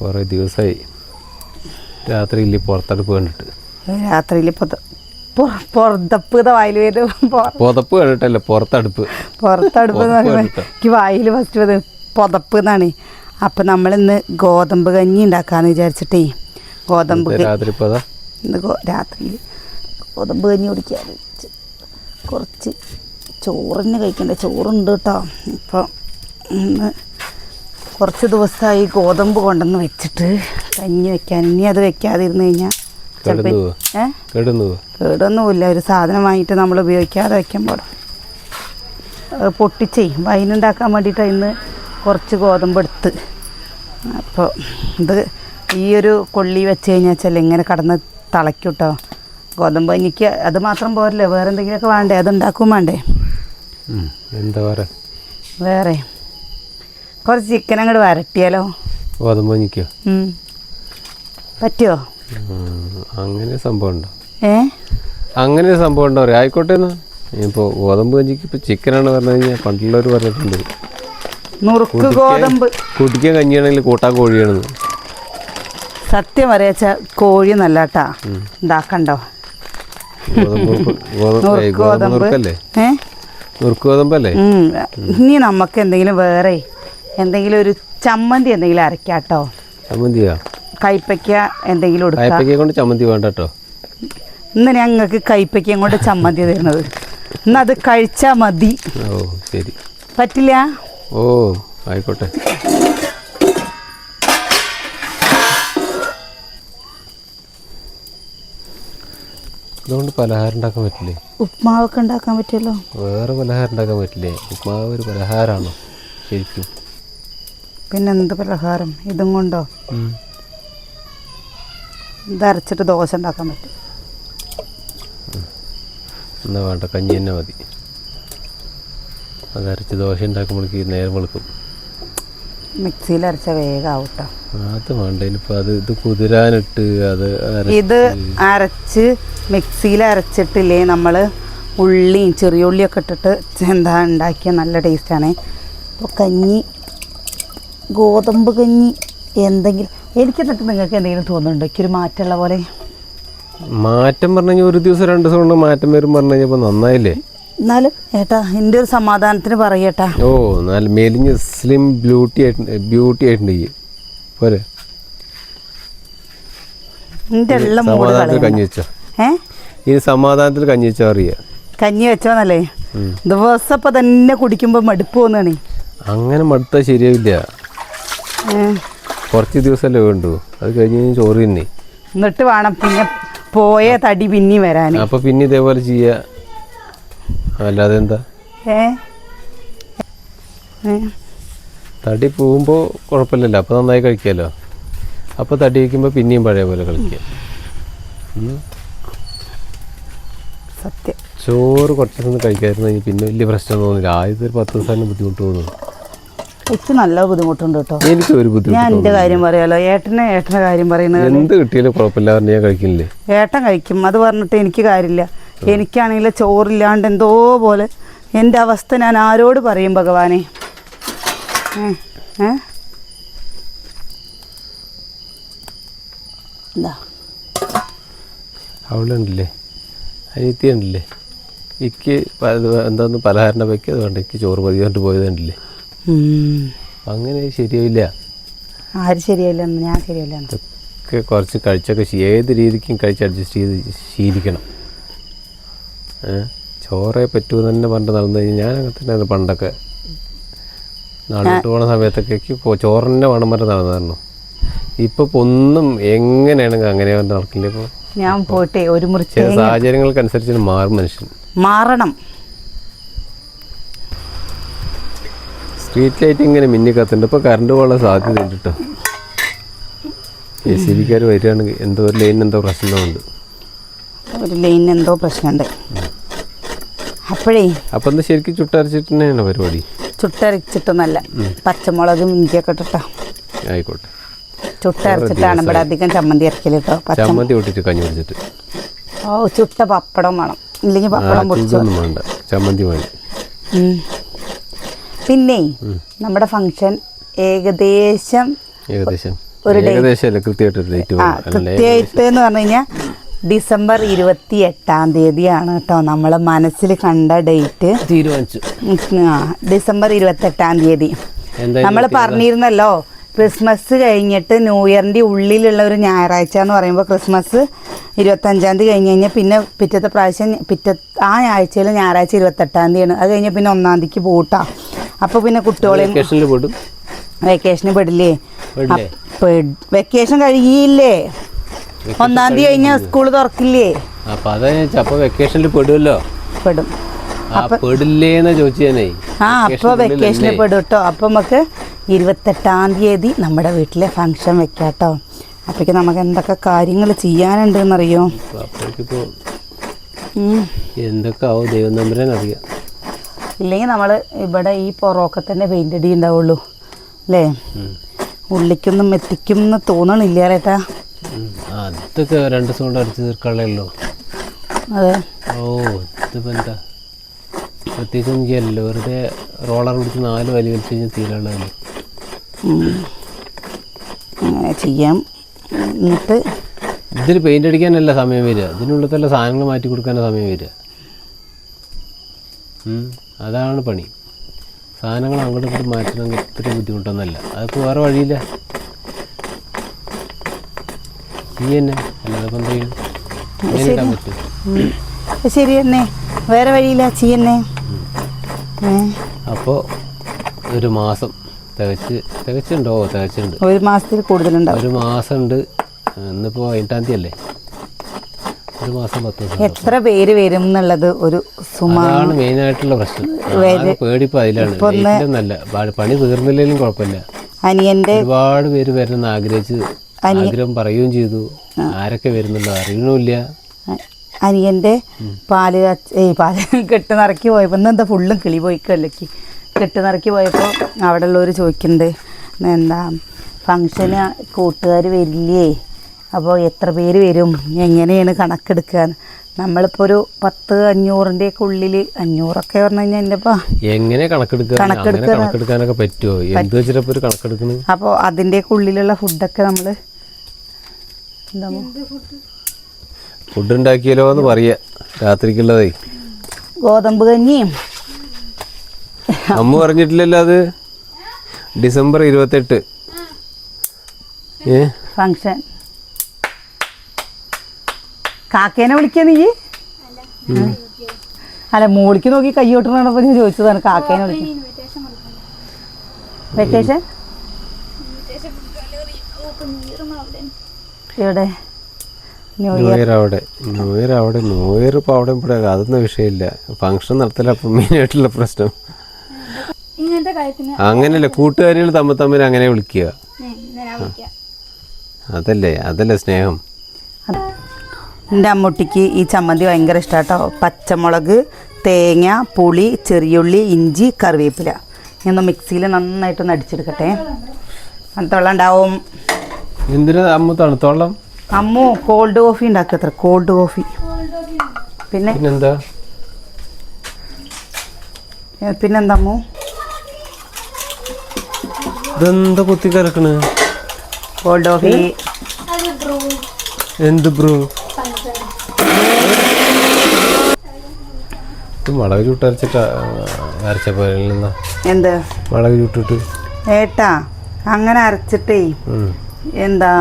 കുറേ ദിവസമായി രാത്രിയിൽ പുറത്തടുപ്പ് കണ്ടിട്ട്. രാത്രിയിൽ പുറത്തപ്പ് വായിൽ പുതപ്പ് കണ്ടിട്ടല്ല, പുറത്തടുപ്പ് എന്ന് പറയുമ്പോൾ എനിക്ക് വായിൽ ഫസ്റ്റ് അത് പുതപ്പ് എന്നാണ്. അപ്പം നമ്മളിന്ന് ഗോതമ്പ് കഞ്ഞി ഉണ്ടാക്കാന്ന് വിചാരിച്ചിട്ടേ ഗോതമ്പ് രാത്രി ഇന്ന് രാത്രിയിൽ ഗോതമ്പ് കഞ്ഞി കുടിക്കാൻ കുറച്ച് ചോറിന് കഴിക്കണ്ടേ, ചോറുണ്ട് കേട്ടോ. ഇപ്പം ഇന്ന് കുറച്ച് ദിവസമായി ഗോതമ്പ് കൊണ്ടുവന്ന് വെച്ചിട്ട് കഞ്ഞി വെക്കാൻ. ഇനി അത് വെക്കാതിരുന്ന് കഴിഞ്ഞാൽ കേടൊന്നുമില്ല. ഒരു സാധനം വാങ്ങിയിട്ട് നമ്മൾ ഉപയോഗിക്കാതെ വെക്കുമ്പോൾ പൊട്ടിച്ചേ വൈനുണ്ടാക്കാൻ വേണ്ടിയിട്ട് ഇന്ന് കുറച്ച് ഗോതമ്പ് എടുത്ത്. അപ്പോൾ ഇത് ഈ ഒരു കൊള്ളി വെച്ച് കഴിഞ്ഞാൽ ഇങ്ങനെ കടന്ന് തിളയ്ക്കും കേട്ടോ. ഗോതമ്പ് എനിക്ക് അത് മാത്രം പോരല്ലേ, വേറെ എന്തെങ്കിലുമൊക്കെ വേണ്ടേ, അതുണ്ടാക്കും വേണ്ടേ. എന്താ വേറെ കുറച്ച് ചിക്കൻ അങ്ങോട്ട് വരട്ടിയാലോ? ഗോതമ്പ് കഞ്ഞിക്കോ? പറ്റുമോ? അങ്ങനെ സംഭവം ഉണ്ടോ? അങ്ങനെ ഒരു സംഭവം ഉണ്ടോ? ആയിക്കോട്ടെ. എന്നാ ഇപ്പോൾ ഗോതമ്പ് കഞ്ഞിക്ക് ഇപ്പോൾ ചിക്കനാണ് പറഞ്ഞു കഴിഞ്ഞാൽ പണ്ടുള്ളവർ പറഞ്ഞിട്ടുണ്ട് നുറുക്ക് ഗോതമ്പ് കുടിക്കാൻ കഞ്ഞിയാണെങ്കിൽ കൂട്ടാൻ കോഴിയാണെന്ന്. സത്യം പറയാച്ച കോഴി നല്ല കേട്ടാ ഉണ്ടാക്കണ്ടോ? നുറുക്കോതമ്പല്ലേ? ഇനി നമുക്ക് എന്തെങ്കിലും വേറെ എന്തെങ്കിലും ഒരു ചമ്മന്തി എന്തെങ്കിലും അരക്കാട്ടോ. ചമ്മന്തിയാ? കൈപ്പയ്ക്ക എന്തെങ്കിലും കൊണ്ട് ചമ്മന്തി വേണ്ട കേട്ടോ. ഇന്ന് ഞങ്ങൾക്ക് കൈപ്പയ്ക്കയും കൊണ്ട് ചമ്മന്തി തരുന്നത്. ഇന്ന് അത് കഴിച്ചാൽ മതി. ഓ ശരി. പറ്റില്ല? ഓ ആയിക്കോട്ടെ. അതുകൊണ്ട് പലഹാരം ഉണ്ടാക്കാൻ പറ്റില്ലേ? ഉപ്മാവൊക്കെ ഉണ്ടാക്കാൻ പറ്റുമല്ലോ. വേറെ പലഹാരം ഉണ്ടാക്കാൻ പറ്റില്ലേ? ഉപ്മാവ് ഒരു പലഹാരമാണോ ശരിക്കും? പിന്നെന്ത് പലഹാരം? ഇതും കൊണ്ടോ ഇത് അരച്ചിട്ട് ദോശ ഉണ്ടാക്കാൻ പറ്റും. എന്നാ വേണ്ട, കഞ്ഞി തന്നെ മതി. അതരച്ച് ദോശ ഉണ്ടാക്കുമ്പോഴേക്ക് നേരം വെളുക്കും. മിക്സിയിൽ അരച്ച വേഗമാവും കേട്ടോ. അത് വേണ്ട. ഇനിയിപ്പോൾ ഇത് കുതിരാനിട്ട് ഇത് അരച്ച് മിക്സിയിൽ അരച്ചിട്ടില്ലേ നമ്മൾ ഉള്ളിയും ചെറിയ ഉള്ളിയൊക്കെ ഇട്ടിട്ട് എന്താ ഉണ്ടാക്കിയ നല്ല ടേസ്റ്റാണ്. അപ്പോൾ കഞ്ഞി, ഗോതമ്പ് കഞ്ഞി എന്തെങ്കിലും എനിക്ക് എന്നിട്ട് നിങ്ങൾക്ക് എന്തെങ്കിലും തോന്നുന്നുണ്ടോ എനിക്കൊരു മാറ്റമുള്ള പോലെ? മാറ്റം പറഞ്ഞു കഴിഞ്ഞാൽ ഒരു ദിവസം 2 ദിവസം കൊണ്ട് മാറ്റം വരും പറഞ്ഞു കഴിഞ്ഞപ്പോൾ നന്നായില്ലേ? എന്നാലും ഏട്ടാ എൻ്റെ ഒരു സമാധാനത്തിന് പറയേട്ടാ. ഓ നല്ല മെലിഞ്ഞ് സ്ലിം ബ്യൂട്ടി ആയിട്ടുണ്ട് പോരെ. എൻ്റെ എല്ലാം കഞ്ഞി വെച്ചോ? ഈ സമാധാനത്തിൽ കഞ്ഞി വെച്ചോ? അറിയാ കഞ്ഞി വെച്ചോന്നല്ലേ? ദിവസം ഇപ്പം തന്നെ കുടിക്കുമ്പോൾ മടുപ്പ് തോന്നാണ്. അങ്ങനെ മടുത്താൽ ശരിയാവില്ല. കുറച്ച് ദിവസമല്ലേ വേണ്ടു, അത് കഴിഞ്ഞ് ചോറ് തന്നെ. എന്നിട്ട് വേണം പിന്നെ പോയ തടി പിന്നെ വരാൻ. അപ്പൊ പിന്നെ ഇതേപോലെ ചെയ്യാ, അല്ലാതെ എന്താ? തടി പോകുമ്പോൾ കുഴപ്പമില്ലല്ലോ, അപ്പോൾ നന്നായി കഴിക്കാമല്ലോ. അപ്പോൾ തടി വയ്ക്കുമ്പോൾ പിന്നെയും പഴയ പോലെ കളിക്കാം. സത്യം. ചോറ് കുറച്ചൊന്നും കഴിക്കാതിരുന്നു പിന്നെ വലിയ പ്രശ്നം തോന്നില്ല. ആദ്യത്തെ ഒരു 10 ദിവസം ബുദ്ധിമുട്ട് തോന്നുന്നു. എനിക്ക് നല്ല ബുദ്ധിമുട്ടുണ്ട് കേട്ടോ. എനിക്ക് ഒരു ബുദ്ധിമുട്ട്. ഞാൻ എൻ്റെ കാര്യം പറയാലോ, ഏട്ടൻ്റെ കാര്യം പറയുന്നത് എന്ത് കിട്ടിയാലും കുഴപ്പമില്ല പറഞ്ഞ് ഞാൻ കഴിക്കില്ലേ? ഏട്ടൻ കഴിക്കും, അത് പറഞ്ഞിട്ട് എനിക്ക് കാര്യമില്ല. എനിക്കാണെങ്കിൽ ചോറില്ലാണ്ട് എന്തോ പോലെ എൻ്റെ അവസ്ഥ ഞാൻ ആരോട് പറയും ഭഗവാനെ? എന്താ അവളുണ്ടല്ലേ, അനിയത്തി ഉണ്ടല്ലേ, എനിക്ക് എന്താന്ന് പലഹാരം വയ്ക്കുക, അതുകൊണ്ട് എനിക്ക് ചോറ് പതിവ് കൊണ്ട് പോയതുണ്ടല്ലേ. അങ്ങനെ ശരിയാവില്ല. ആര് ശരിയായില്ല? ഞാൻ ശരിയല്ല. ഇതൊക്കെ കുറച്ച് കഴിച്ചൊക്കെ ഏത് രീതിക്കും കഴിച്ച് അഡ്ജസ്റ്റ് ചെയ്ത് ശീലിക്കണം. ചോറേ പറ്റുമെന്ന് തന്നെ പണ്ട് നടന്നു കഴിഞ്ഞാൽ ഞാൻ അങ്ങനെ തന്നെ പണ്ടൊക്കെ നാട്ടിട്ട് പോണ സമയത്തൊക്കെ ചോറ് തന്നെ വേണം പറഞ്ഞ് നടന്നു. ഇപ്പൊ ഒന്നും എങ്ങനെയാണെങ്കിൽ അങ്ങനെ നടക്കില്ല. ഇപ്പോൾ ഞാൻ പോട്ടെ ഒരു മുറിച്ച് ചില സാഹചര്യങ്ങൾക്കനുസരിച്ച് മാറും മനുഷ്യൻ. മാറണം. സ്ട്രീറ്റ് ലൈറ്റ് ഇങ്ങനെ മിന്നി കത്തുണ്ട്. ഇപ്പോൾ കറണ്ട് പോകാനുള്ള സാധ്യത ഉണ്ട് കേട്ടോ. JCB-ക്കാർ വരികയാണെങ്കിൽ എന്തോ ഒരു ലൈനിന് എന്തോ പ്രശ്നമുണ്ട്. ഒരു ലൈനിന് എന്തോ പ്രശ്നമുണ്ട്. അപ്പോഴേ അപ്പം എന്താ ശരിക്കും ചുട്ടരച്ചിട്ട് തന്നെയാണ് പരിപാടി? ചുട്ടരച്ചിട്ടൊന്നല്ല, പച്ചമുളകും ഇഞ്ചിയൊക്കെ ഇട്ടിട്ടോ. ആയിക്കോട്ടെ. ചുട്ടരച്ചിട്ടാണ് ഇവിടെ അധികം ചമ്മന്തി അരക്കൽ കേട്ടോ. ചമ്മന്തി പൊട്ടിട്ട് കഞ്ഞി പിടിച്ചിട്ട്. ഓ ചുട്ട പപ്പടം വേണം, ഇല്ലെങ്കിൽ പപ്പടം പൊടിച്ചൊന്നും വേണ്ട, ചമ്മന്തി മതി. പിന്നെ നമ്മുടെ ഫംഗ്ഷൻ ഏകദേശം ഒരു ഏകദേശം കൃത്യമായിട്ട് ഡേറ്റ് കൃത്യമായിട്ട് എന്ന് പറഞ്ഞു കഴിഞ്ഞാൽ ഡിസംബർ 28 തീയതിയാണ് കേട്ടോ നമ്മൾ മനസ്സിൽ കണ്ട ഡേറ്റ്. തീരുമാനിച്ചു. ഡിസംബർ 28 തീയതി നമ്മൾ പറഞ്ഞിരുന്നല്ലോ. ക്രിസ്മസ് കഴിഞ്ഞിട്ട് ന്യൂ ഇയറിൻ്റെ ഉള്ളിലുള്ള ഒരു ഞായറാഴ്ച എന്ന് പറയുമ്പോൾ ക്രിസ്മസ് 25 തീയതി കഴിഞ്ഞ് കഴിഞ്ഞാൽ പിന്നെ പിറ്റത്തെ പ്രാവശ്യം ആ ആഴ്ചയിൽ ഞായറാഴ്ച 28 തീയതിയാണ്. അത് കഴിഞ്ഞാൽ പിന്നെ 1 തീയതിക്ക് പോട്ടാ. അപ്പോൾ പിന്നെ കുട്ടികളെയും വെക്കേഷന് പെടില്ലേ? വെക്കേഷൻ കഴിയില്ലേ? 1 തീയതി കഴിഞ്ഞാൽ സ്കൂൾ തുറക്കില്ലേ? അപ്പോൾ വെക്കേഷനിൽ പെടുമല്ലോ. പെടും. പെടില്ലേന്ന് ചോദിച്ചേ. അപ്പോൾ വെക്കേഷനിൽ പെടും കേട്ടോ. അപ്പോൾ നമുക്ക് 28 തീയതി നമ്മുടെ വീട്ടിലെ ഫംഗ്ഷൻ വെക്കാം കേട്ടോ. അപ്പോഴേക്ക് നമുക്ക് എന്തൊക്കെ കാര്യങ്ങൾ ചെയ്യാനുണ്ടെന്നറിയോ? എന്തൊക്കെ ആവും ദൈവം നമ്പരാൻ അറിയാം. ഇല്ലെങ്കിൽ നമ്മൾ ഇവിടെ ഈ പുറമൊക്കെ തന്നെ പെയിൻ്റ് അടി ഉണ്ടാവുള്ളൂ അല്ലേ? ഉള്ളിക്കൊന്നും എത്തിക്കും എന്ന് തോന്നണില്ല ചേട്ടാ. അതൊക്കെ 2 ദിവസം കൊണ്ട് അടിച്ച് തീർക്കാനുള്ളൂ. അതെ. ഓ ഇതിപ്പോൾ എന്താ പ്രത്യേകിച്ചൊന്നും ചെയ്യല്ലോ. വെറുതെ റോളർ പിടിച്ച് 4 വലി വലിച്ച് കഴിഞ്ഞാൽ തീരാനുള്ളതല്ലോ. അങ്ങനെ ചെയ്യാം. എന്നിട്ട് ഇതിൽ പെയിൻ്റ് അടിക്കാനല്ല സമയം വരിക, ഇതിനുള്ളിൽ സാധനങ്ങൾ മാറ്റി കൊടുക്കാനാണ് സമയം വരിക. അതാണ് പണി. സാധനങ്ങൾ അങ്ങോട്ട് ഇങ്ങോട്ട് മാറ്റണമെങ്കിൽ ഇത്ര ബുദ്ധിമുട്ടൊന്നുമല്ല. അതിപ്പോൾ വേറെ വഴിയില്ല. ഈ തന്നെ അല്ലാതെ ഇപ്പം എന്ത് ചെയ്യും? ഇടാൻ പറ്റും. ശരി തന്നെ, വേറെ വഴിയില്ല. ചെയ്യന്നെ. അപ്പോൾ ഒരു മാസം തികച്ചുണ്ടോ? തികച്ചുണ്ട്. 1 മാസത്തിൽ കൂടുതലുണ്ടാവും. 1 മാസം ഉണ്ട്. ഇന്നിപ്പോൾ 8 തീയതി അല്ലേ? 1 മാസം 10 ദിവസം. എത്ര പേര് വരും എന്നുള്ളത് ഒരു സുമാണ് മെയിനായിട്ടുള്ള പ്രശ്നം. പേടിപ്പോൾ അതിലാണ്. നല്ല പണി തീർന്നില്ലെങ്കിലും കുഴപ്പമില്ല. അനിയൻ്റെ ഒരുപാട് പേര് വരണമെന്ന് ആഗ്രഹം പറയുകയും ചെയ്തു. ആരൊക്കെ വരുന്നുണ്ടോ അറിയണമില്ല. അനിയൻ്റെ പാല് കെട്ട് നിറക്കി പോയപ്പോൾ ഇന്നെന്താ ഫുള്ളും കിളി പോയിക്കല്ലേക്ക്. കെട്ട് നിറക്കി പോയപ്പോൾ അവിടെ ഉള്ളവർ ചോദിക്കുന്നുണ്ട് എന്താ ഫങ്ഷന് കൂട്ടുകാർ വരില്ലേ, അപ്പോൾ എത്ര പേര് വരും, എങ്ങനെയാണ് കണക്കെടുക്കുക? നമ്മളിപ്പോൾ ഒരു 10-500-ൻ്റെയൊക്കെ ഉള്ളിൽ 500ഒക്കെ പറഞ്ഞു കഴിഞ്ഞാൽ എൻ്റെ എങ്ങനെ കണക്കെടുക്കാനൊക്കെ പറ്റുമോ? എന്ത് വെച്ചിട്ടപ്പോൾ ഒരു കണക്കെടുക്കുന്നു? അപ്പോൾ അതിൻ്റെയൊക്കെ ഉള്ളിലുള്ള ഫുഡൊക്കെ നമ്മൾ എന്താ ഫുഡ് ഉണ്ടാക്കിയാലോ എന്ന് പറയാ. രാത്രിക്കുള്ളതേ ഗോതമ്പ് കഞ്ഞിയും. അമ്മ പറഞ്ഞിട്ടില്ലല്ലോ അത്. December 28 function. കാക്കേനെ വിളിക്കാ നീ? അല്ല, മോളിക്ക് നോക്കി കൈ കൊട്ടണപ്പോൾ ഞാൻ ചോദിച്ചതാണ് കാക്കേനെ വിളിക്കാൻ. വെക്കേഷൻ എവിടെ? ന്യൂ ഇയർ അവിടെ. ഇപ്പോൾ അവിടെ ഇവിടെ അതൊന്നും വിഷയമില്ല. ഫംഗ്ഷൻ നടത്തില്ല. അപ്പം മെയിനായിട്ടുള്ള പ്രശ്നം അങ്ങനെയല്ല, കൂട്ടുകാരികൾ തമ്മിൽ അങ്ങനെ വിളിക്കുക. അതല്ലേ സ്നേഹം. എൻ്റെ അമ്മൂട്ടിക്ക് ഈ ചമ്മന്തി ഭയങ്കര ഇഷ്ടമാണ് കേട്ടോ. പച്ചമുളക്, തേങ്ങ, പുളി, ചെറിയുള്ളി, ഇഞ്ചി, കറിവേപ്പില ഇതൊന്ന് മിക്സിയിൽ നന്നായിട്ടൊന്ന് അടിച്ചെടുക്കട്ടെ. തണുത്തോളം ഉണ്ടാവും. എന്തിനാ അമ്മ തണുത്തോളം? അമ്മു കോൾഡ് കോഫി ഉണ്ടാക്കത്ര. Cold coffee. പിന്നെന്താ അമ്മു? ഇതെന്താ കുത്തി കലക്കണ്? Cold coffee. എന്ത് ബ്രൂ? മുളക് ചുട്ടരച്ചിട്ട് അരച്ചപ്പോ എന്ത് മുളക് ചുട്ടിട്ട് ഏട്ടാ അങ്ങനെ അരച്ചിട്ടേ എന്താ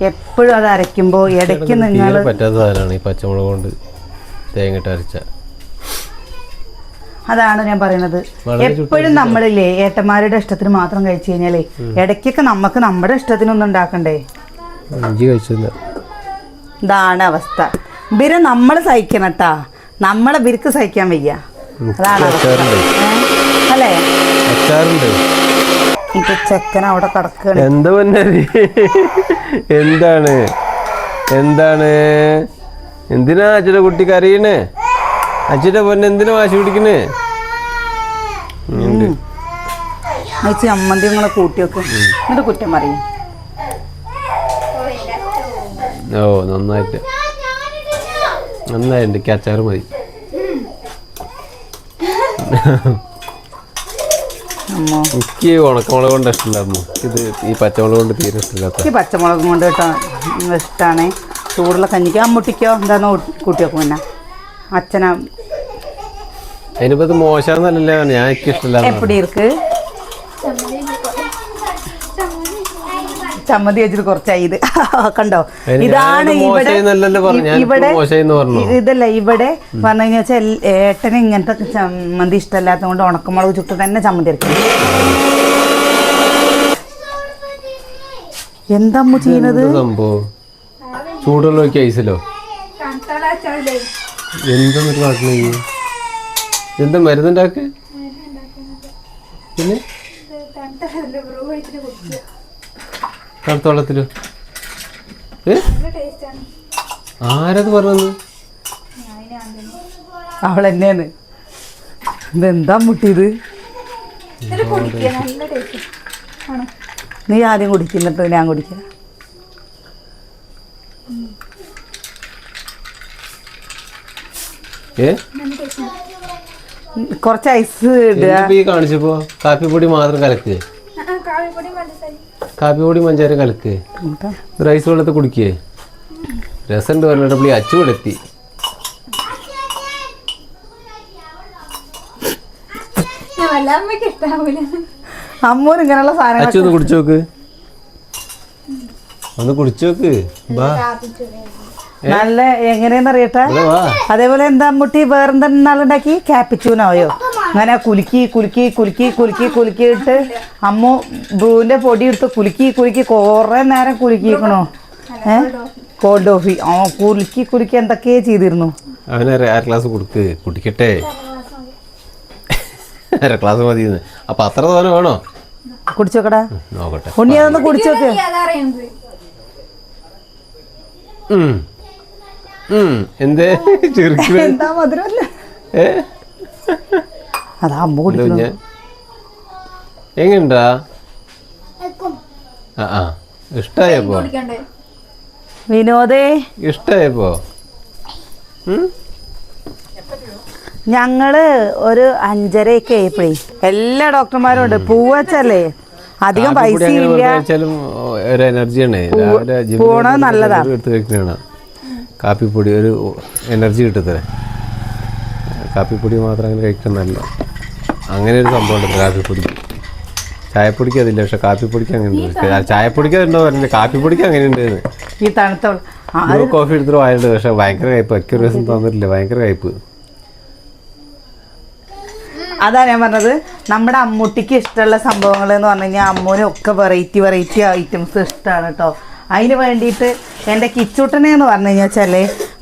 എപ്പോഴും അത് അരയ്ക്കുമ്പോൾ ഇടയ്ക്ക് നിങ്ങൾ പറ്റാത്ത സാധനമാണ് ഈ പച്ചമുളക് കൊണ്ട് തേങ്ങയിട്ട് അരച്ച. അതാണ് ഞാൻ പറയുന്നത്. എപ്പോഴും നമ്മളില്ലേ ഏട്ടന്മാരുടെ ഇഷ്ടത്തിന് മാത്രം കഴിച്ചു കഴിഞ്ഞാലേ ഇടയ്ക്കൊക്കെ നമുക്ക് നമ്മുടെ ഇഷ്ടത്തിനൊന്നും ഉണ്ടാക്കണ്ടേ? ഇതാണ് അവസ്ഥ. ഇവരെ നമ്മൾ സഹിക്കണട്ടാ, നമ്മളെ ബിരുക്ക് സഹിക്കാൻ വയ്യ. അതാണ് അല്ലേ? ഇപ്പൊ ചെക്കൻ അവിടെ കിടക്കുകയാണ്. എന്താണ് എന്തിനാ അച്ഛൻ്റെ കുട്ടി കരയണേ? അച്ഛൻ്റെ പൊന്നെ എന്തിനാ വാശി പിടിക്കണേ? ചമ്മന്തി നിങ്ങളെ കൂട്ടി വെക്കും എന്നിട്ട് കുറ്റം പറയും. ഓ നന്നായിട്ട് എനിക്ക് അച്ചാറ് മതി. അമ്മോ എനിക്ക് ഉണക്കമുളക് കൊണ്ട് ഇഷ്ടമില്ലായിരുന്നു. ഇത് ഈ പച്ചമുളക് കൊണ്ട് തീരെ ഇഷ്ടമില്ലാത്ത. എനിക്ക് പച്ചമുളക് കൊണ്ട് കേട്ടോ ഇഷ്ടമാണ്. ചൂടുള്ള കഞ്ഞിക്ക് അമ്മൂട്ടിക്കോ എന്താന്ന് കൂട്ടി വെക്കും. പിന്നെ അച്ഛനാ അതിനിപ്പോ ഇത് മോശമെന്നല്ല, ഞാൻ എനിക്ക് ഇഷ്ടമില്ല. എപ്പടി ഇருக்கு ചമ്മന്തി വെച്ചിട്ട് കുറച്ചായി. ഇത് കണ്ടോ, ഇതാണ് ഇതല്ല ഇവിടെ പറഞ്ഞു കഴിഞ്ഞാൽ ഏട്ടന് ഇങ്ങനത്തെ ചമ്മന്തി ഇഷ്ടമല്ലാത്തത് കൊണ്ട് ഉണക്കമുളക് ചുട്ട് തന്നെ ചമ്മന്തി ഇറക്കി. എന്താ അമ്മ ചെയ്യുന്നത്? സംഭവം ചൂടുള്ള ഐസിലോ എന്തെന്നൊരു കാട്ടണ എന്താ മരുന്നുണ്ടാക്ക്? പിന്നെ തണുത്ത വെള്ളത്തിലോ? ആരത് പറഞ്ഞത്? അവളെന്നെയാണ്. ഇതെന്താ മുട്ടിയത്? നീ ആദ്യം കുടിക്കുന്നിട്ട് ഞാൻ കുടിക്കാം. കുറച്ച് ഐസ് കാണിച്ചപ്പോ കാപ്പിപ്പൊടി മാത്രം കലക്ക്, കാപ്പിപ്പൊടി പഞ്ചാര കലക്ക്, റൈസ് വെള്ളത്തിൽ കുടിക്കേ. രസമുണ്ട് പറഞ്ഞിട്ട് അച്ചുകൂടെത്തി. അമ്മൂന് ഇങ്ങനെയുള്ള സാധനങ്ങൾ അച്ചു ഒന്ന് കുടിച്ചു നോക്ക്, ഒന്ന് കുടിച്ചു നോക്ക്. നല്ല എങ്ങനെയെന്ന് അറിയട്ടെ. അതേപോലെ എന്താ അമ്മൂട്ടി വേറെന്താളുണ്ടാക്കി? ക്യാപ്പിച്ചൂനായോ? അങ്ങനെ കുലുക്കി കുലുക്കി കുലുക്കി കുലുക്കി കുലുക്കിയിട്ട് അമ്മു ബ്രൂവിന്റെ പൊടി എടുത്ത് കുലുക്കി കുലുക്കി കുറെ നേരം കുലുക്കിക്കണോ. കോൾഡ് കോഫി കുലുക്കി കുലുക്കി എന്തൊക്കെയാ ചെയ്തിരുന്നു. അവന് അര ഗ്ലാസ് കൊടുക്ക്, കുടിക്കട്ടെ. അര ഗ്ലാസ് മതി. അപ്പൊ അത്ര തോനെ വേണോ? കുടിച്ചോക്കടാ, നോക്കട്ടെ. ഉണ്ണി അതൊന്ന് കുടിച്ചോക്ക്. എന്തേ എന്താ മധുരമല്ലേ? അതാ അമ്മ കുടിക്കുന്നു. എങ്ങണ്ടാ? ഇഷ്ടായപ്പോ? വിനോദേ ഇഷ്ടായപ്പോ? ഞങ്ങള് ഒരു 5:30 ആയപ്പോഴേ എല്ലാ ഡോക്ടർമാരും ഉണ്ട്. പൂവച്ചല്ലേ, അധികം പൈസ ഇല്ല. ഒരു എനർജിയാണ് പോണത് നല്ലതാ. എടുത്ത് കഴിക്കുന്നതാണ് കാപ്പിപ്പൊടി. ഒരു എനർജി കിട്ടത്തേ. കാപ്പിപ്പൊടി മാത്രം അങ്ങനെ കഴിക്കുന്നതല്ല. അങ്ങനെ ഒരു സംഭവം ഉണ്ട് കാപ്പിപ്പൊടിക്ക്. ചായപ്പൊടിക്ക് അതില്ല, പക്ഷെ കാപ്പിപ്പൊടിക്ക് അങ്ങനെ ഉണ്ട്. ചായപ്പൊടിക്ക് അതുണ്ടോ പറഞ്ഞില്ല, കാപ്പിപ്പൊടിക്ക് അങ്ങനെ ഉണ്ട്. ഈ തണുത്ത കോഫി എടുത്തിട്ട് വായുണ്ട്, പക്ഷെ ഭയങ്കര കയ്പ്പ്. ഒക്കെ ഒരു ദിവസം തോന്നിട്ടില്ല, ഭയങ്കര കയ്പ്പ്. അതാ ഞാൻ പറഞ്ഞത്. നമ്മുടെ അമ്മൂട്ടിക്ക് ഇഷ്ടമുള്ള സംഭവങ്ങൾ എന്ന് പറഞ്ഞു കഴിഞ്ഞാൽ അമ്മൂനും ഒക്കെ വെറൈറ്റി ഐറ്റംസ് ഇഷ്ടമാണ് കേട്ടോ. അതിന് വേണ്ടിയിട്ട് എൻ്റെ കിച്ചൂട്ടനെ എന്ന് പറഞ്ഞു കഴിഞ്ഞാൽ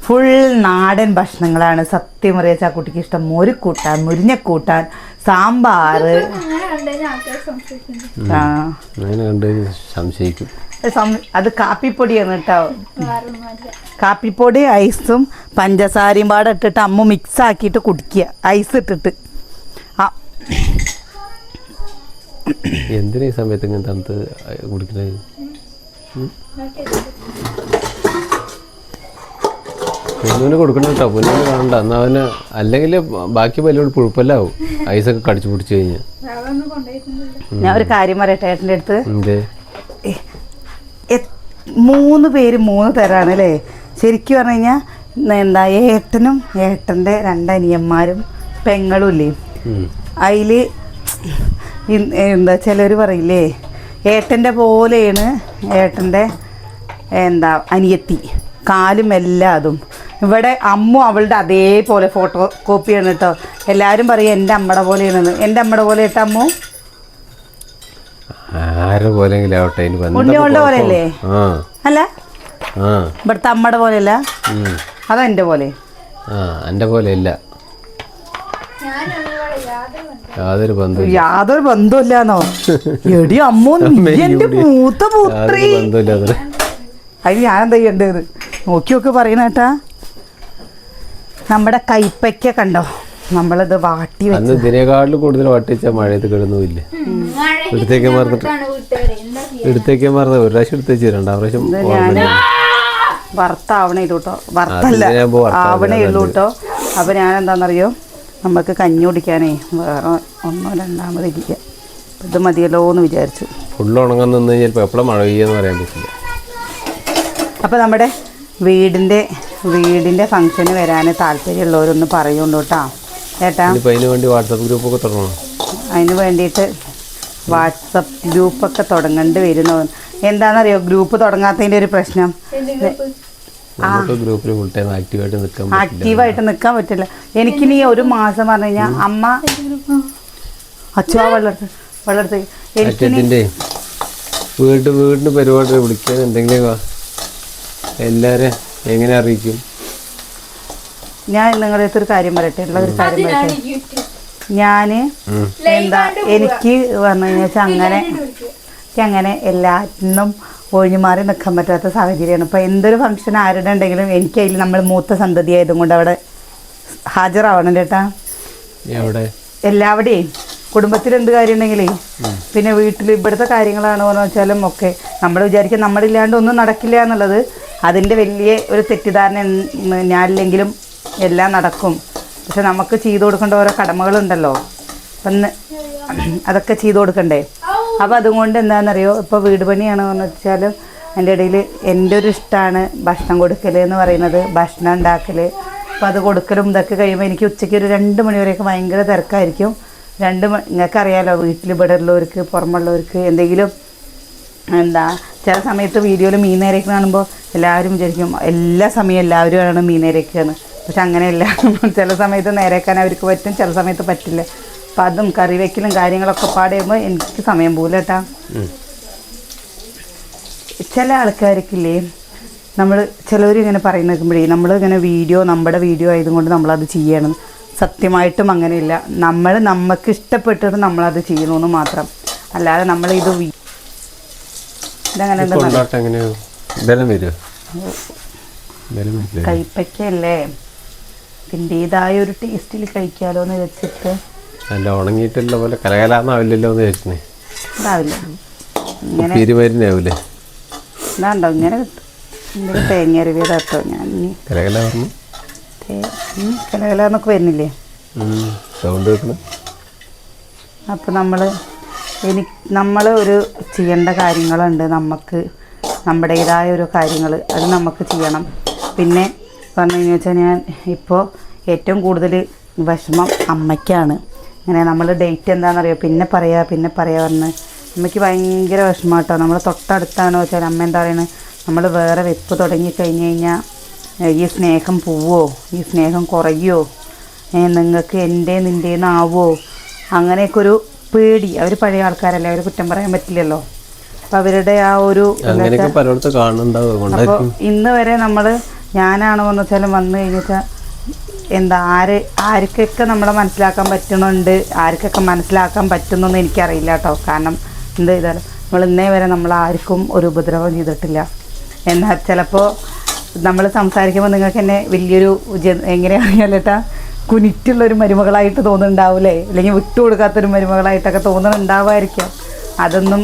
ഫുൾ നാടൻ ഭക്ഷണങ്ങളാണ്. സത്യം പറയാ ചാക്കുട്ടിക്ക് ഇഷ്ടം. മോരുക്കൂട്ടാൻ, മുരിഞ്ഞക്കൂട്ടാൻ, സാമ്പാർ. അത് കാപ്പിപ്പൊടിയാണ് കേട്ടോ. കാപ്പിപ്പൊടി ഐസും പഞ്ചസാരയും പാടെ ഇട്ടിട്ട് അമ്മ മിക്സ് ആക്കിയിട്ട് കുടിക്കുക, ഐസ് ഇട്ടിട്ട്. എന്തിനാ ഈ സമയത്ത് ഇങ്ങനെ തണുത്ത് കുടിക്കുന്നത്? പൊന്നുവിന് കൊടുക്കണം കേട്ടോ. പൊന്നുവിന് കാണണ്ട. എന്നാൽ അവന് അല്ലെങ്കിൽ ബാക്കി പല്ലോട് പുഴുപ്പല്ലാവും ഐസൊക്കെ കടിച്ചു പിടിച്ചു കഴിഞ്ഞാൽ. ഞാൻ ഒരു കാര്യം പറയട്ടെ ഏട്ടൻ്റെ അടുത്ത്. 3 പേര് 3 തരാണ് അല്ലേ. ശരിക്കും പറഞ്ഞു കഴിഞ്ഞാൽ എന്താ, ഏട്ടനും ഏട്ടൻ്റെ 2 അനിയന്മാരും പെങ്ങളും ഇല്ലേ, അതിൽ എന്താ ചിലർ പറയില്ലേ ഏട്ടൻ്റെ പോലെയാണ് ഏട്ടൻ്റെ എന്താ അനിയത്തി, കാലും എല്ലാം അതും. ഇവിടെ അമ്മു അവളുടെ അതേപോലെ ഫോട്ടോ കോപ്പിയാണ് കേട്ടോ. എല്ലാവരും പറയും എൻ്റെ അമ്മയുടെ പോലെയാണെന്ന്. എൻ്റെ അമ്മയുടെ പോലെ കേട്ടോ അമ്മു. ഉണ്ണിയോളുടെ പോലെയല്ലേ? അല്ല, ഇവിടുത്തെ അമ്മയുടെ പോലെയല്ല. അതോ എൻ്റെ പോലെ? എൻ്റെ പോലെ അല്ല, യാതൊരു ബന്ധമില്ലാന്നോ? എടി അമ്മോ, എന്റെ മൂത്ത പുത്രി. അതിന് ഞാൻ എന്താ ചെയ്യേണ്ടത്? നോക്കി പറയുന്ന കേട്ടാ. നമ്മുടെ കൈപ്പയ്ക്ക കണ്ടോ, നമ്മളിത് വാട്ടി വെച്ച് ഇതിനേക്കാട്ടിൽ കൂടുതൽ വാട്ടി വെച്ചാൽ മഴയത്ത് കിടന്നുമില്ല. എടുത്തേക്ക് മറന്നിട്ട് ഒരു പ്രാവശ്യം എടുത്ത് വെച്ച് 2ാം പ്രാവശ്യം വറുത്താവണേ ഇല്ലൂട്ടോ. വറുത്തല്ല, ആവണേ ഉള്ളൂട്ടോ. അപ്പൊ ഞാൻ എന്താണെന്നറിയോ, നമുക്ക് കഞ്ഞി കുടിക്കാനേ വേറെ ഒന്നോ രണ്ടാമതിരിക്കുക. ഇത് മതിയല്ലോ എന്ന് വിചാരിച്ചു. ഫുള്ള് ഉണങ്ങാൻ നിന്ന് ചിലപ്പോൾ എപ്പോഴും മഴ പെയ്യുമെന്ന് പറയാൻ പറ്റില്ല. അപ്പോൾ നമ്മുടെ വീടിൻ്റെ ഫംഗ്ഷന് വരാൻ താല്പര്യമുള്ളവരൊന്ന് പറയുള്ളൂ കേട്ടോ ചേട്ടാ. ഇപ്പോൾ അതിന് വേണ്ടി വാട്സപ്പ് ഗ്രൂപ്പൊക്കെ തുടങ്ങണം. അതിന് വേണ്ടിയിട്ട് വാട്സപ്പ് ഗ്രൂപ്പൊക്കെ തുടങ്ങേണ്ടി വരുന്നു. എന്താണെന്നറിയോ ഗ്രൂപ്പ് തുടങ്ങാത്തതിൻ്റെ ഒരു പ്രശ്നം, ഗ്രൂപ്പിൽ ഫുൾ ടൈം ആക്റ്റീവായിട്ട് നിൽക്കാൻ പറ്റില്ല. എനിക്കിനി ഒരു മാസം പറഞ്ഞു കഴിഞ്ഞാൽ അമ്മ അച്ഛാ വെള്ളെടുത്ത് എനിക്കിൻ്റെ വീടിന് പരിപാടി വിളിക്കാൻ എന്തെങ്കിലും എല്ലാവരും എങ്ങനെ അറിയിക്കും? ഞാൻ നിങ്ങളുടെ അടുത്തൊരു കാര്യം പറയട്ടെ, ഉള്ളൊരു കാര്യം പറയട്ടെ. ഞാൻ എന്താ എനിക്ക് പറഞ്ഞു കഴിഞ്ഞാൽ അങ്ങനെ എല്ലാറ്റിനും ഒഴിഞ്ഞു മാറി നിൽക്കാൻ പറ്റാത്ത സാഹചര്യമാണ്. ഇപ്പോൾ എന്തൊരു ഫംഗ്ഷൻ ആരുടെ ഉണ്ടെങ്കിലും എനിക്ക് അതിൽ നമ്മൾ മൂത്ത സന്തതി ആയതുകൊണ്ട് അവിടെ ഹാജരാവണം ചേട്ടാ. എല്ലാവിടെയും കുടുംബത്തിൽ എന്ത് കാര്യം ഉണ്ടെങ്കിലേ പിന്നെ വീട്ടിൽ ഇവിടുത്തെ കാര്യങ്ങളാണ് എന്ന് വെച്ചാലും ഒക്കെ നമ്മൾ വിചാരിക്കും നമ്മളില്ലാണ്ട് ഒന്നും നടക്കില്ല എന്നുള്ളത്. അതിൻ്റെ വലിയ ഒരു തെറ്റിദ്ധാരണ ഞാനില്ലെങ്കിലും എല്ലാം നടക്കും. പക്ഷെ നമുക്ക് ചെയ്തു കൊടുക്കേണ്ട ഓരോ കടമകളുണ്ടല്ലോ, അപ്പം അതൊക്കെ ചെയ്തു കൊടുക്കണ്ടേ. അപ്പോൾ അതുകൊണ്ട് എന്താണെന്നറിയോ, ഇപ്പോൾ വീട് പണിയാണെന്ന് വെച്ചാലും അതിൻ്റെ ഇടയിൽ എൻ്റെ ഒരു ഇഷ്ടമാണ് ഭക്ഷണം കൊടുക്കൽ എന്ന് പറയുന്നത്, ഭക്ഷണം ഉണ്ടാക്കൽ. അപ്പോൾ അത് കൊടുക്കലും ഇതൊക്കെ കഴിയുമ്പോൾ എനിക്ക് ഉച്ചയ്ക്ക് ഒരു 2 മണി വരെയൊക്കെ ഭയങ്കര തിരക്കായിരിക്കും. നിങ്ങൾക്കറിയാലോ വീട്ടിൽ ഇവിടെ ഉള്ളവർക്ക് പുറമുള്ളവർക്ക് എന്തെങ്കിലും ചില സമയത്ത് വീഡിയോയിൽ മീൻ നേരേക്ക് കാണുമ്പോൾ എല്ലാവരും വിചാരിക്കും എല്ലാ സമയം എല്ലാവരുമാണ് മീൻ നേരേക്കുകയെന്ന്. പക്ഷെ അങ്ങനെയല്ല, ചില സമയത്ത് നേരേക്കാൻ അവർക്ക് പറ്റും, ചില സമയത്ത് പറ്റില്ല. അപ്പം അതും കറി വയ്ക്കലും കാര്യങ്ങളൊക്കെ പാടുമ്പോൾ എനിക്ക് സമയം പോകില്ല കേട്ടാ. ചില ആൾക്കാർക്കില്ലേ ചിലവർ ഇങ്ങനെ പറയുന്ന കേൾക്കുമ്പോഴേ നമ്മളിങ്ങനെ നമ്മുടെ വീഡിയോ ആയതുകൊണ്ട് നമ്മളത് ചെയ്യണം. സത്യമായിട്ടും അങ്ങനെയില്ല. നമുക്ക് ഇഷ്ടപ്പെട്ടിട്ട് നമ്മളത് ചെയ്യണമെന്ന് മാത്രം. അല്ലാതെ നമ്മളിത് ഇതങ്ങനെ കൈപ്പയ്ക്കല്ലേ ഇതിൻ്റെതായ ഒരു ടേസ്റ്റിൽ കഴിക്കാലോ എന്ന് വെച്ചിട്ട്. ഉണങ്ങിയിട്ടുള്ള പോലെ കലകലാന്നാവില്ലല്ലോ എന്ന് വെച്ചിട്ടേ ഇതാവില്ല. ഇങ്ങനെ ഇതാണ്ടോ ഇങ്ങനെ കിട്ടും. ഇങ്ങനെ തേങ്ങ അരവിയത് കേട്ടോ. ഞാൻ കലകലെന്നൊക്കെ വരുന്നില്ലേ. അപ്പം നമ്മൾ ഒരു ചെയ്യേണ്ട കാര്യങ്ങളുണ്ട്. നമ്മുടേതായ ഒരു കാര്യങ്ങൾ അത് നമുക്ക് ചെയ്യണം. പിന്നെ പറഞ്ഞു കഴിഞ്ഞാൽ വെച്ചാൽ ഞാൻ ഇപ്പോൾ ഏറ്റവും കൂടുതൽ വിഷമം അമ്മയ്ക്കാണ്. ഇങ്ങനെ നമ്മൾ ഡേറ്റ് എന്താണെന്നറിയോ പിന്നെ പറയാ പറഞ്ഞ് അമ്മയ്ക്ക് ഭയങ്കര വിഷമം കേട്ടോ. നമ്മൾ തൊട്ടടുത്താണോ വെച്ചാൽ അമ്മ എന്താ പറയുന്നത്, നമ്മൾ വേറെ വെപ്പ് തുടങ്ങിക്കഴിഞ്ഞ് കഴിഞ്ഞാൽ ഈ സ്നേഹം പോവോ, ഈ സ്നേഹം കുറയോ, നിങ്ങൾക്ക് നിൻ്റേന്നാവോ, അങ്ങനെയൊക്കെ ഒരു പേടി. അവർ പഴയ ആൾക്കാരല്ലേ, അവർ കുറ്റം പറയാൻ പറ്റില്ലല്ലോ. അപ്പം അവരുടെ ആ ഒരു അപ്പോൾ ഇന്ന് വരെ ഞാനാണോ എന്ന് വെച്ചാലും വന്നു കഴിഞ്ഞാൽ ആർക്കൊക്കെ നമ്മളെ മനസ്സിലാക്കാൻ പറ്റുന്നുണ്ട്, ആർക്കൊക്കെ മനസ്സിലാക്കാൻ പറ്റുന്നൊന്നും എനിക്കറിയില്ല കേട്ടോ. കാരണം എന്ത് ചെയ്താലും നമ്മൾ ഇന്നേ വരെ നമ്മൾ ആർക്കും ഒരു ഉപദ്രവം ചെയ്തിട്ടില്ല. എന്നാൽ ചിലപ്പോൾ നമ്മൾ സംസാരിക്കുമ്പോൾ നിങ്ങൾക്ക് എന്നെ വലിയൊരു എങ്ങനെയാണ് അറിയാലേട്ടാ കുനിറ്റുള്ളൊരു മരുമകളായിട്ട് തോന്നുന്നുണ്ടാവില്ലേ, അല്ലെങ്കിൽ വിട്ടുകൊടുക്കാത്തൊരു മരുമകളായിട്ടൊക്കെ തോന്നുന്നുണ്ടാവുമായിരിക്കാം. അതൊന്നും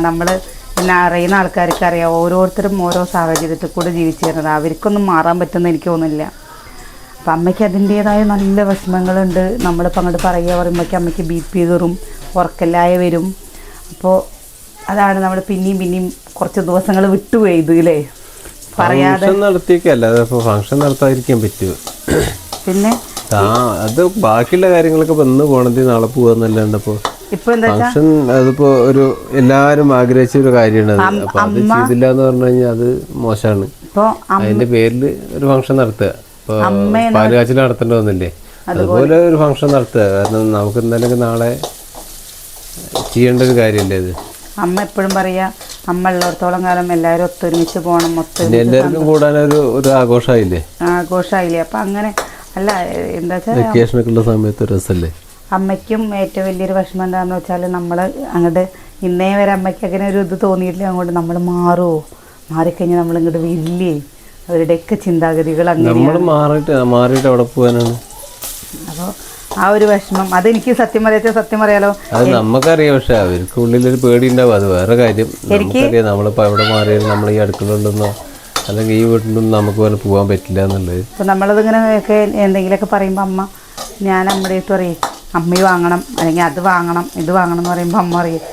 നമ്മൾ പിന്നെ അറിയുന്ന ആൾക്കാർക്ക് അറിയാം. ഓരോരുത്തരും ഓരോ സാഹചര്യത്തിൽ കൂടെ ജീവിച്ചു തരുന്നത്, അവർക്കൊന്നും മാറാൻ പറ്റുമെന്ന് എനിക്ക് തോന്നുന്നില്ല. അപ്പം അമ്മയ്ക്ക് അതിൻ്റേതായ നല്ല വിഷമങ്ങളുണ്ട്. നമ്മളിപ്പോൾ അങ്ങോട്ട് പറയുമ്പോഴേക്കും അമ്മയ്ക്ക് BP കയറും, ഉറക്കല്ലായ വരും. അപ്പോൾ അതാണ് നമ്മൾ പിന്നെയും കുറച്ച് ദിവസങ്ങൾ വിട്ടുപോയത് അല്ലേ, പറയാതെ ഫംഗ്ഷൻ നടത്താതിരിക്കാൻ പറ്റുമോ. പിന്നെ അത് ബാക്കിയുള്ള കാര്യങ്ങളൊക്കെ ഇന്ന് പോണത് നാളെ പോവാന്നല്ലാണ്ട് ഫംഗ്ഷൻ അതിപ്പോ ഒരു എല്ലാരും ആഗ്രഹിച്ച ഒരു കാര്യമാണ്. അപ്പൊ അത് ചെയ്തില്ല എന്ന് പറഞ്ഞു കഴിഞ്ഞാൽ അത് മോശമാണ്. അതിന്റെ പേരില് ഒരു ഫംഗ്ഷൻ നടത്തുക, ഇപ്പൊ പാലുകാച്ചിൽ നടത്തേണ്ടതെന്നില്ലേ, അതുപോലെ ഒരു ഫംഗ്ഷൻ നടത്തുക. കാരണം നമുക്ക് എന്തായാലും നാളെ ചെയ്യേണ്ട ഒരു കാര്യമല്ലേ ഇത്. അമ്മ എപ്പോഴും പറയാ അമ്മ ഉള്ളിടത്തോളം കാലം എല്ലാവരും ഒത്തൊരുമിച്ച് പോകണം, എല്ലാവർക്കും കൂടാനൊരു ആഘോഷമായില്ലേ. അപ്പൊ അങ്ങനെ അല്ല എന്താ വെച്ചാൽ വെക്കേഷനൊക്കെ ഉള്ള സമയത്ത് രസമല്ലേ. അമ്മയ്ക്കും ഏറ്റവും വലിയൊരു വിഷമം എന്താണെന്ന് വെച്ചാൽ നമ്മൾ അങ്ങോട്ട് ഇന്നേ വരെ അമ്മയ്ക്ക് അങ്ങനെ ഒരു ഇത് തോന്നിയിട്ടില്ല. അങ്ങോട്ട് നമ്മൾ മാറിക്കഴിഞ്ഞാൽ നമ്മൾ ഇങ്ങോട്ട് വരില്ലേ, അവരുടെയൊക്കെ ചിന്താഗതികൾ അങ്ങനെ മാറിയിട്ട് അവിടെ പോകാനാണ്. അപ്പോൾ ആ ഒരു വിഷമം അതെനിക്ക് സത്യം പറയാലോ അത് നമുക്കറിയാം. പക്ഷെ അവർക്ക് ഉള്ളിലൊരു പേടി ഉണ്ടാവും, അത് വേറെ കാര്യം. നമുക്കറിയാം നമ്മളിപ്പോൾ എവിടെ മാറിയാലും നമ്മൾ ഈ അടുക്കളുണ്ടെന്നോ അല്ലെങ്കിൽ ഈ വീട്ടിലൊന്നും നമുക്ക് പോലെ പോകാൻ പറ്റില്ല എന്നുള്ളത്. അപ്പോൾ നമ്മളതിങ്ങനെ ഒക്കെ എന്തെങ്കിലുമൊക്കെ പറയുമ്പോൾ ഞാൻ അമ്മയുടെ അടുത്ത് പറയും അമ്മി വാങ്ങണം അല്ലെങ്കിൽ അത് വാങ്ങണം ഇത് വാങ്ങണം എന്ന് പറയുമ്പോൾ അമ്മ പറയും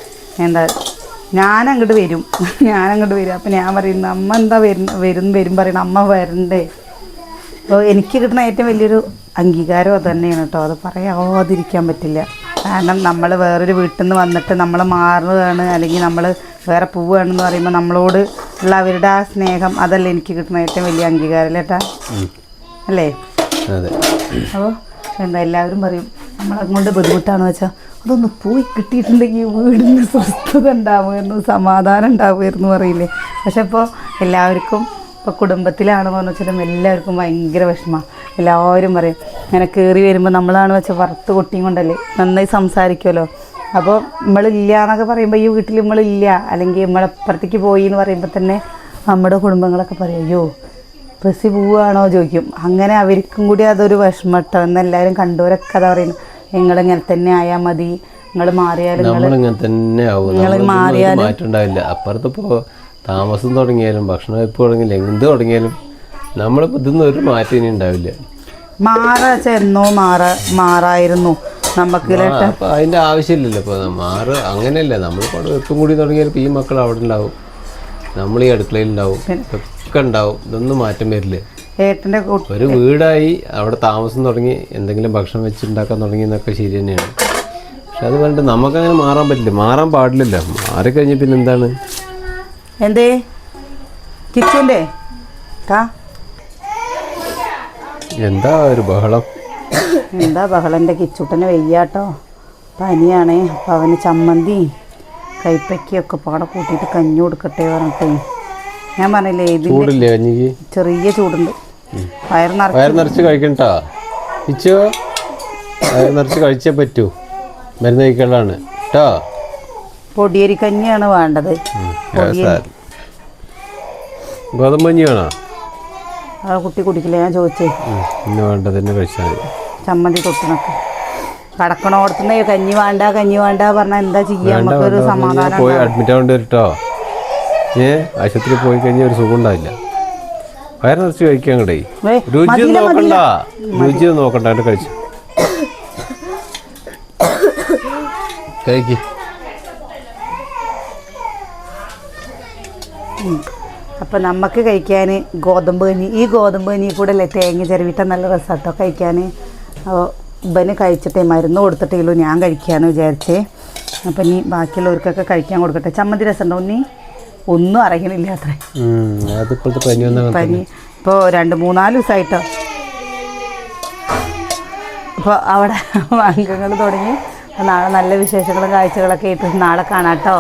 എന്താ ഞാനങ്ങോട്ട് വരും അപ്പം ഞാൻ പറയുന്നു അമ്മ എന്താ വരും പറയണം അമ്മ വരണ്ടേ. അപ്പോൾ എനിക്ക് കിട്ടുന്ന ഏറ്റവും വലിയൊരു അംഗീകാരം അത് തന്നെയാണ് കേട്ടോ. അത് പറയാതിരിക്കാൻ പറ്റില്ല. കാരണം നമ്മൾ വേറൊരു വീട്ടിൽ നിന്ന് വന്നിട്ട് നമ്മൾ മാറുകയാണ് അല്ലെങ്കിൽ നമ്മൾ വേറെ പോവുകയാണെന്ന് പറയുമ്പോൾ നമ്മളോട് ഉള്ള അവരുടെ ആ സ്നേഹം അതല്ലേ എനിക്ക് കിട്ടുന്ന ഏറ്റവും വലിയ അംഗീകാരം അല്ലേ ഏട്ടാ, അല്ലേ? അപ്പോൾ എന്താ എല്ലാവരും പറയും നമ്മളങ്ങോട്ട് ബുദ്ധിമുട്ടാണെന്ന് വെച്ചാൽ അതൊന്ന് പോയി കിട്ടിയിട്ടുണ്ടെങ്കിൽ വീടിന് സ്വസ്ഥത ഉണ്ടാവുമായിരുന്നു, സമാധാനം ഉണ്ടാവുമായിരുന്നു പറയില്ലേ. പക്ഷെ ഇപ്പോൾ എല്ലാവർക്കും ഇപ്പോൾ കുടുംബത്തിലാണെന്ന് വെച്ചാലും എല്ലാവർക്കും ഭയങ്കര വിഷമമാണ്. എല്ലാവരും പറയും ഇങ്ങനെ കയറി വരുമ്പോൾ നമ്മളാണ് വെച്ചാൽ വറുത്ത് കൊട്ടിയും കൊണ്ടല്ലേ നന്നായി സംസാരിക്കുമല്ലോ. അപ്പോൾ നമ്മളില്ല എന്നൊക്കെ പറയുമ്പോൾ ഈ വീട്ടിൽ നമ്മളില്ല അല്ലെങ്കിൽ നമ്മളപ്പുറത്തേക്ക് പോയി എന്ന് പറയുമ്പോൾ തന്നെ നമ്മുടെ കുടുംബങ്ങളൊക്കെ പറയും അയ്യോ ബസ്സിൽ പോവുകയാണോ ചോദിക്കും. അങ്ങനെ അവർക്കും കൂടി അതൊരു വിഷമട്ടോ. എന്നെല്ലാവരും കണ്ടവരൊക്കെ അതാ പറയുന്നത് നിങ്ങളിങ്ങനെ തന്നെ ആയാൽ മതി, നിങ്ങൾ മാറിയാലും നമ്മളിങ്ങനെ തന്നെ ആവും, മാറ്റുണ്ടാവില്ല. അപ്പുറത്തിപ്പോൾ താമസം തുടങ്ങിയാലും ഭക്ഷണം വെപ്പ് തുടങ്ങിയാലും എന്ത് തുടങ്ങിയാലും നമ്മളിപ്പോൾ ഇതൊന്നും ഒരു മാറ്റം ഇനി ഉണ്ടാവില്ല. എന്നോ മാറായിരുന്നു നമുക്ക്. അപ്പം അതിൻ്റെ ആവശ്യമില്ലല്ലോ. ഇപ്പോൾ അങ്ങനെയല്ല, നമ്മളിപ്പോൾ വെപ്പും കൂടി തുടങ്ങിയാൽ ഈ മക്കൾ അവിടെ ഉണ്ടാവും, നമ്മൾ ഈ അടുക്കളയിലുണ്ടാവും, ഒക്കെ ഉണ്ടാവും. ഇതൊന്നും മാറ്റം വരില്ല. ഏട്ടൻ്റെ ഒരു വീടായി അവിടെ താമസം തുടങ്ങി എന്തെങ്കിലും ഭക്ഷണം വെച്ചുണ്ടാക്കാൻ തുടങ്ങി എന്നൊക്കെ ശരി തന്നെയാണ്. പക്ഷെ അത് കണ്ടിട്ട് നമുക്കങ്ങനെ മാറാൻ പറ്റില്ല, മാറാൻ പാടില്ലല്ലോ. മാറിക്കഴിഞ്ഞാൽ പിന്നെ എന്താണ് എന്തേ കിച്ചൻ്റെ എന്താ ഒരു ബഹളം? എന്താ ബഹളം? എൻ്റെ കിച്ചൂട്ടന് വയ്യാട്ടോ, പനിയാണേ. അപ്പം അവന് ചമ്മന്തിയും കൈപ്പയ്ക്കൊക്കെ പാടെ കൂട്ടിയിട്ട് കഞ്ഞി കൊടുക്കട്ടെ പറഞ്ഞിട്ടേ. ഞാൻ പറഞ്ഞില്ലേ ചൂടില്ലേ കഞ്ഞിക്ക്? ചെറിയ ചൂടുണ്ട്. വയറ് നിറച്ച് കഴിക്കണ്ടാ ഇച്ചോ, വയറ് നിറച്ച് കഴിച്ചേ പറ്റൂ. മരുന്ന് കഴിക്കേണ്ടതാണ് കേട്ടോ. പൊടിയരി കഞ്ഞിയാണ് വേണ്ടത്. ഗോതമ്പ് കഞ്ഞി വേണോ? ആ കുട്ടി കുടിക്കില്ല, ഞാൻ ചോദിച്ചേ. ഇന്ന് വേണ്ടത് തന്നെ കഴിച്ചാൽ മതി. ചമ്മന്തി തൊട്ടിനൊക്കെ കടക്കണോടത്തുനിന്ന് കഞ്ഞി വേണ്ട പറഞ്ഞാൽ എന്താ ചെയ്യാ? നമുക്കൊരു സമാധാനം. പോയി അഡ്മിറ്റ് ആവേണ്ടി വരും കേട്ടോ. ആശുപത്രിയിൽ പോയി കഴിഞ്ഞാൽ ഒരു സുഖം ഉണ്ടാവില്ല. വയറ് നിറച്ച് കഴിക്കാൻ കൂടെ. രുചി നോക്കണ്ട അവിടെ കഴിച്ചു കഴിക്ക്. അപ്പം നമുക്ക് കഴിക്കാൻ ഗോതമ്പ് കഞ്ഞി. ഈ ഗോതമ്പ് കഞ്ഞി കൂടെ അല്ലേ തേങ്ങ ചിരവിട്ട നല്ല രസമാട്ടോ കഴിക്കാൻ. അപ്പോൾ ഇവന് കഴിച്ചിട്ടേ മരുന്ന് കൊടുത്തിട്ടേയുള്ളൂ ഞാൻ കഴിക്കാമെന്ന് വിചാരിച്ചേ. അപ്പം ഇനി ബാക്കിയുള്ളവർക്കൊക്കെ കഴിക്കാൻ കൊടുക്കട്ടെ. ചമ്മന്തി രസമുണ്ടോ? ഒന്നും അറിയണില്ല അത്രേ. പനി ഇപ്പോൾ 2-3-4 ദിവസമായിട്ടോ. അപ്പോൾ അവിടെ അംഗങ്ങൾ തുടങ്ങി. നാളെ നല്ല വിശേഷങ്ങളും കാഴ്ചകളൊക്കെ ആയിട്ട് നാളെ കാണാം കേട്ടോ.